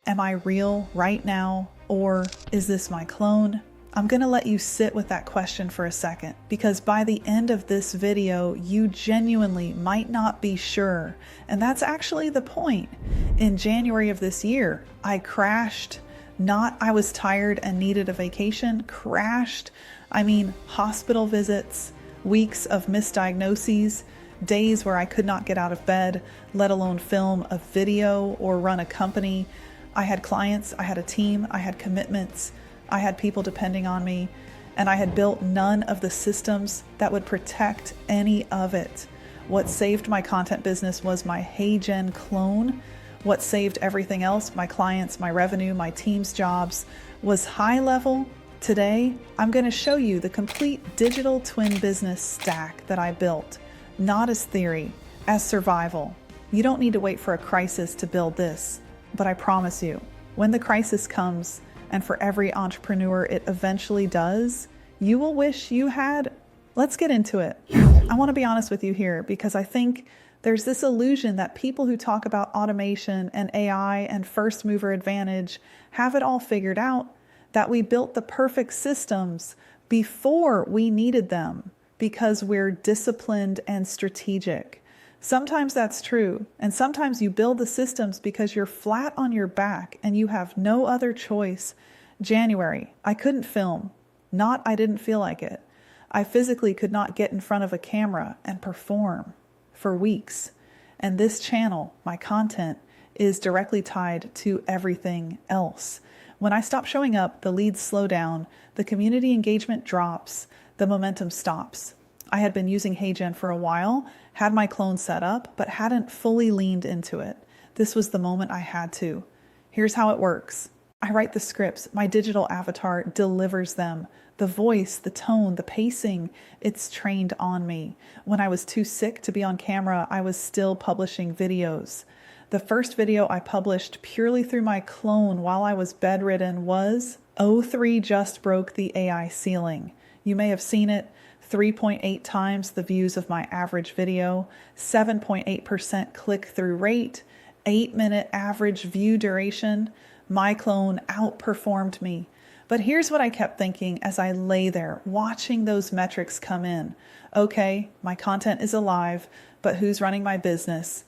Am I real right now, or is this my clone? I'm gonna let you sit with that question for a second, because by the end of this video, you genuinely might not be sure. And that's actually the point. In January of this year, I crashed. Not I was tired and needed a vacation. Crashed. I mean, hospital visits, weeks of misdiagnoses, days where I could not get out of bed, let alone film a video or run a company. I had clients, I had a team, I had commitments, I had people depending on me, and I had built none of the systems that would protect any of it. What saved my content business was my HeyGen clone. What saved everything else, my clients, my revenue, my team's jobs, was HighLevel. Today, I'm going to show you the complete digital twin business stack that I built, not as theory, as survival. You don't need to wait for a crisis to build this, but I promise you, when the crisis comes, and for every entrepreneur it eventually does, you will wish you had. Let's get into it. I want to be honest with you here, because I think there's this illusion that people who talk about automation and AI and first mover advantage have it all figured out, that we built the perfect systems before we needed them because we're disciplined and strategic. Sometimes that's true, and sometimes you build the systems because you're flat on your back and you have no other choice. January, I couldn't film. Not I didn't feel like it. I physically could not get in front of a camera and perform for weeks. And this channel, my content, is directly tied to everything else. When I stop showing up, the leads slow down, the community engagement drops, the momentum stops. I had been using HeyGen for a while, had my clone set up, but hadn't fully leaned into it. This was the moment I had to. Here's how it works. I write the scripts. My digital avatar delivers them. The voice, the tone, the pacing, it's trained on me. When I was too sick to be on camera, I was still publishing videos. The first video I published purely through my clone while I was bedridden was "03 just broke the AI ceiling." You may have seen it. 3.8 times the views of my average video, 7.8% click-through rate, 8-minute average view duration. My clone outperformed me. But here's what I kept thinking as I lay there watching those metrics come in. Okay, my content is alive, but who's running my business?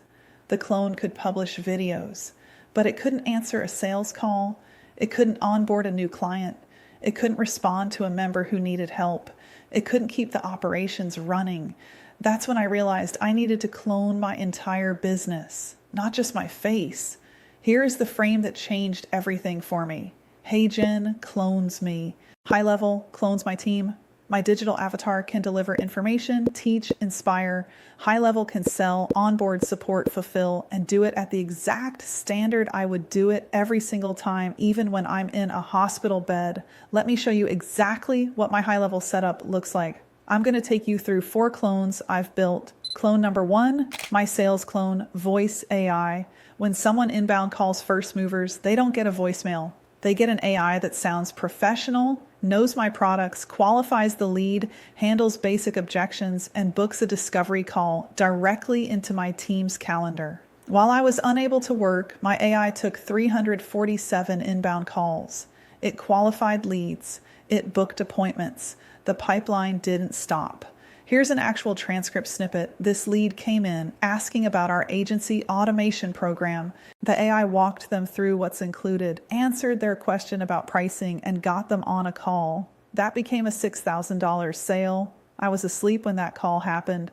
The clone could publish videos, but it couldn't answer a sales call. It couldn't onboard a new client. It couldn't respond to a member who needed help. It couldn't keep the operations running. That's when I realized I needed to clone my entire business, not just my face. Here is the frame that changed everything for me. HeyGen clones me. HighLevel clones my team. My digital avatar can deliver information, teach, inspire. HighLevel can sell, onboard, support, fulfill, and do it at the exact standard I would do it every single time, even when I'm in a hospital bed. Let me show you exactly what my HighLevel setup looks like. I'm going to take you through 4 clones I've built. Clone number 1, my sales clone, Voice AI. When someone inbound calls First Movers, they don't get a voicemail. They get an AI that sounds professional, knows my products, qualifies the lead, handles basic objections, and books a discovery call directly into my team's calendar. While I was unable to work, my AI took 347 inbound calls. It qualified leads. It booked appointments. The pipeline didn't stop. Here's an actual transcript snippet. This lead came in asking about our agency automation program. The AI walked them through what's included, answered their question about pricing, and got them on a call. That became a $6,000 sale. I was asleep when that call happened.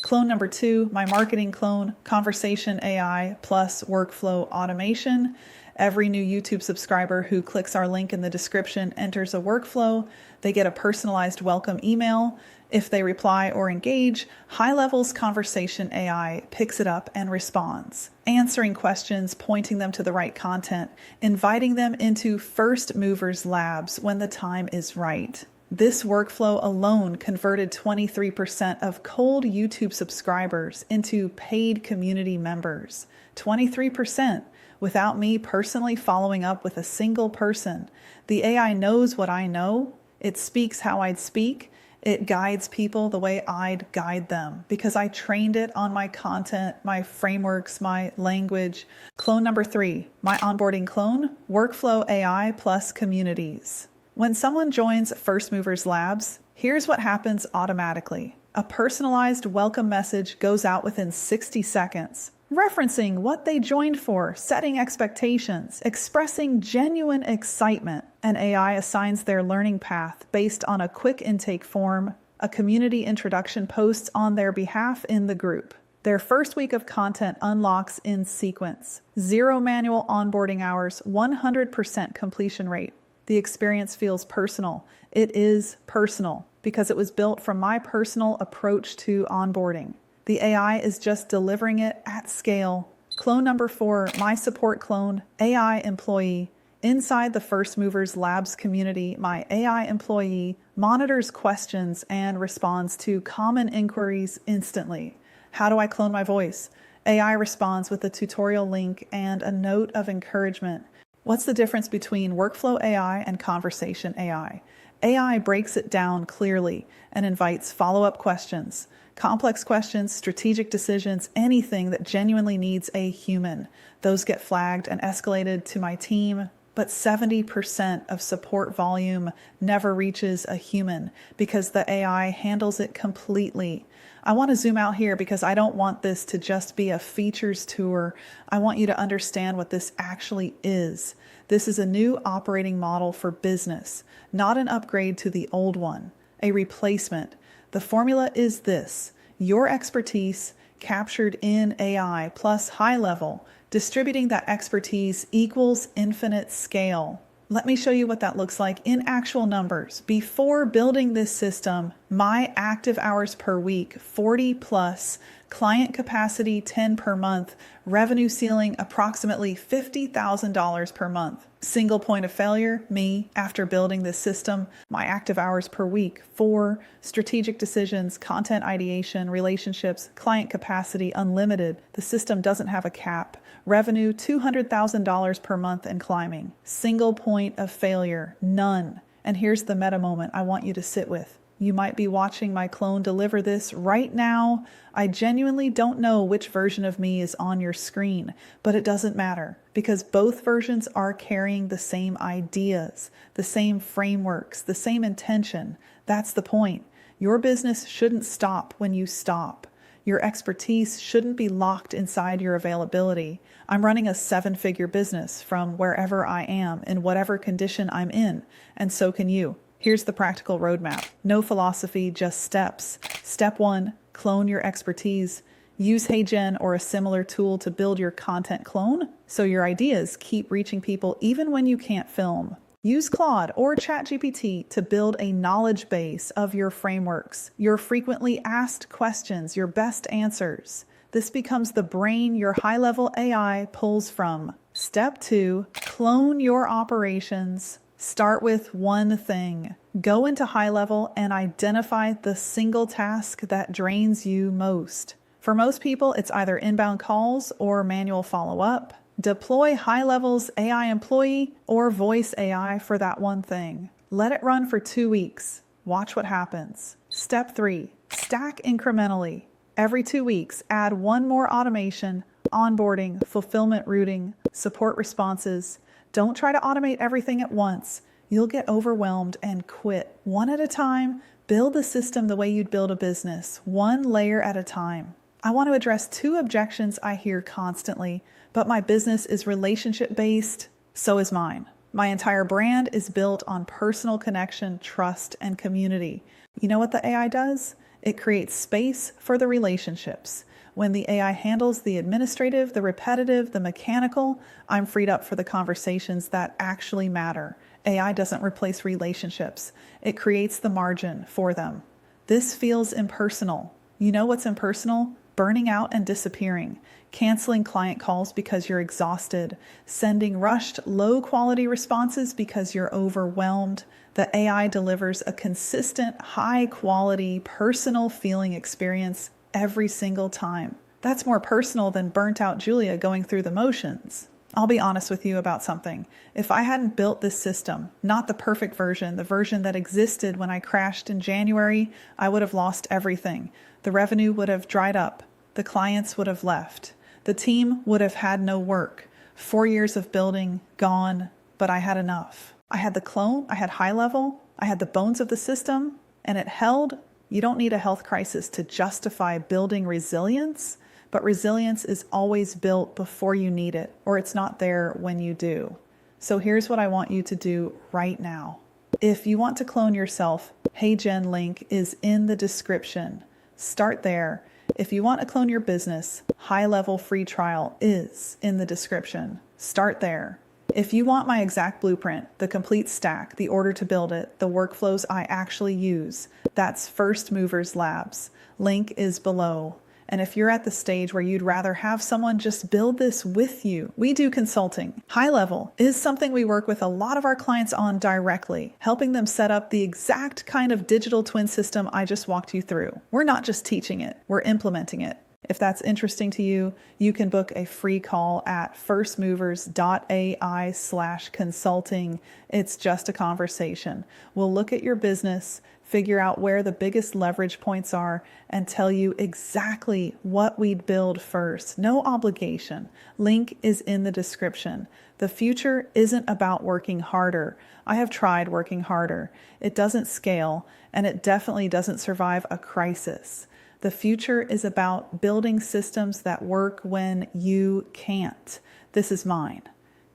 Clone number 2, my marketing clone, Conversation AI plus workflow automation. Every new YouTube subscriber who clicks our link in the description enters a workflow. They get a personalized welcome email. If they reply or engage, HighLevel's Conversation AI picks it up and responds, answering questions, pointing them to the right content, inviting them into First Movers labs when the time is right. This workflow alone converted 23% of cold YouTube subscribers into paid community members. 23%. Without me personally following up with a single person. The AI knows what I know. It speaks how I'd speak. It guides people the way I'd guide them because I trained it on my content, my frameworks, my language. Clone number 3, my onboarding clone, workflow AI plus communities. When someone joins First Movers Labs, here's what happens automatically. A personalized welcome message goes out within 60 seconds, referencing what they joined for, setting expectations, expressing genuine excitement. An AI assigns their learning path based on a quick intake form, a community introduction posts on their behalf in the group. Their first week of content unlocks in sequence. 0 manual onboarding hours, 100% completion rate. The experience feels personal. It is personal because it was built from my personal approach to onboarding. The AI is just delivering it at scale. Clone number 4, my support clone, AI employee. Inside the First Movers Labs community, my AI employee monitors questions and responds to common inquiries instantly. How do I clone my voice? AI responds with a tutorial link and a note of encouragement. What's the difference between workflow AI and conversation AI? AI breaks it down clearly and invites follow-up questions, complex questions, strategic decisions, anything that genuinely needs a human. Those get flagged and escalated to my team, but 70% of support volume never reaches a human because the AI handles it completely. I want to zoom out here because I don't want this to just be a features tour. I want you to understand what this actually is. This is a new operating model for business, not an upgrade to the old one, a replacement. The formula is this: your expertise captured in AI plus HighLevel. Distributing that expertise equals infinite scale. Let me show you what that looks like in actual numbers. Before building this system, my active hours per week, 40 plus, client capacity 10 per month, revenue ceiling approximately $50,000 per month. Single point of failure, me, after building this system, my active hours per week, 4, strategic decisions, content ideation, relationships, client capacity, unlimited. The system doesn't have a cap. Revenue, $200,000 per month and climbing. Single point of failure, none. And here's the meta moment I want you to sit with. You might be watching my clone deliver this right now. I genuinely don't know which version of me is on your screen, but it doesn't matter because both versions are carrying the same ideas, the same frameworks, the same intention. That's the point. Your business shouldn't stop when you stop. Your expertise shouldn't be locked inside your availability. I'm running a 7-figure business from wherever I am, in whatever condition I'm in, and so can you. Here's the practical roadmap. No philosophy, just steps. Step 1, clone your expertise. Use HeyGen or a similar tool to build your content clone so your ideas keep reaching people even when you can't film. Use Claude or ChatGPT to build a knowledge base of your frameworks, your frequently asked questions, your best answers. This becomes the brain your HighLevel AI pulls from. Step 2, clone your operations. Start with one thing. Go into HighLevel and identify the single task that drains you most. For most people, it's either inbound calls or manual follow-up. Deploy HighLevel's AI employee or voice AI for that one thing. Let it run for 2 weeks. Watch what happens. Step 3, stack incrementally. Every 2 weeks, add one more automation, onboarding, fulfillment routing, support responses. Don't try to automate everything at once. You'll get overwhelmed and quit. One at a time, build the system the way you'd build a business, one layer at a time. I want to address 2 objections I hear constantly, but my business is relationship-based, so is mine. My entire brand is built on personal connection, trust, and community. You know what the AI does? It creates space for the relationships. When the AI handles the administrative, the repetitive, the mechanical, I'm freed up for the conversations that actually matter. AI doesn't replace relationships. It creates the margin for them. This feels impersonal. You know what's impersonal? Burning out and disappearing, canceling client calls because you're exhausted, sending rushed, low-quality responses because you're overwhelmed. The AI delivers a consistent, high-quality, personal feeling experience every single time. That's more personal than burnt-out Julia going through the motions. I'll be honest with you about something. If I hadn't built this system, not the perfect version, the version that existed when I crashed in January, I would have lost everything. The revenue would have dried up. The clients would have left. The team would have had no work. 4 years of building, gone, but I had enough. I had the clone, I had HighLevel, I had the bones of the system, and it held. You don't need a health crisis to justify building resilience, but resilience is always built before you need it, or it's not there when you do. So here's what I want you to do right now. If you want to clone yourself, HeyGen link is in the description. Start there. If you want to clone your business, HighLevel free trial is in the description. Start there. If you want my exact blueprint, the complete stack, the order to build it, the workflows I actually use, that's First Movers Labs. Link is below. And if you're at the stage where you'd rather have someone just build this with you, we do consulting. HighLevel is something we work with a lot of our clients on directly, helping them set up the exact kind of digital twin system I just walked you through. We're not just teaching it, we're implementing it. If that's interesting to you, you can book a free call at FirstMovers.ai/consulting. It's just a conversation. We'll look at your business, figure out where the biggest leverage points are, and tell you exactly what we'd build first. No obligation. Link is in the description. The future isn't about working harder. I have tried working harder. It doesn't scale, and it definitely doesn't survive a crisis. The future is about building systems that work when you can't. This is mine.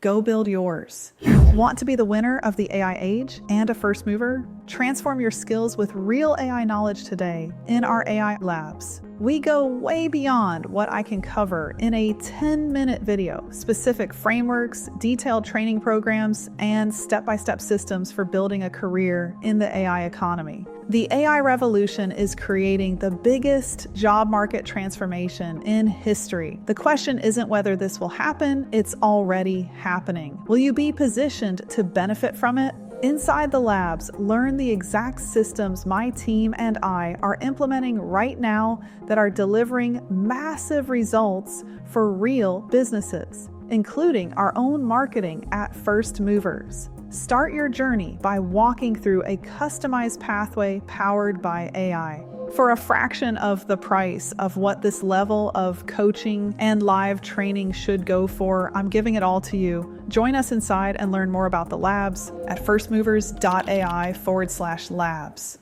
Go build yours. Want to be the winner of the AI age and a first mover? Transform your skills with real AI knowledge today in our AI labs. We go way beyond what I can cover in a 10-minute video. Specific frameworks, detailed training programs, and step-by-step systems for building a career in the AI economy. The AI revolution is creating the biggest job market transformation in history. The question isn't whether this will happen, it's already happening. Will you be positioned to benefit from it? Inside the labs, learn the exact systems my team and I are implementing right now that are delivering massive results for real businesses, including our own marketing at First Movers. Start your journey by walking through a customized pathway powered by AI. For a fraction of the price of what this level of coaching and live training should go for, I'm giving it all to you. Join us inside and learn more about the labs at firstmovers.ai/labs.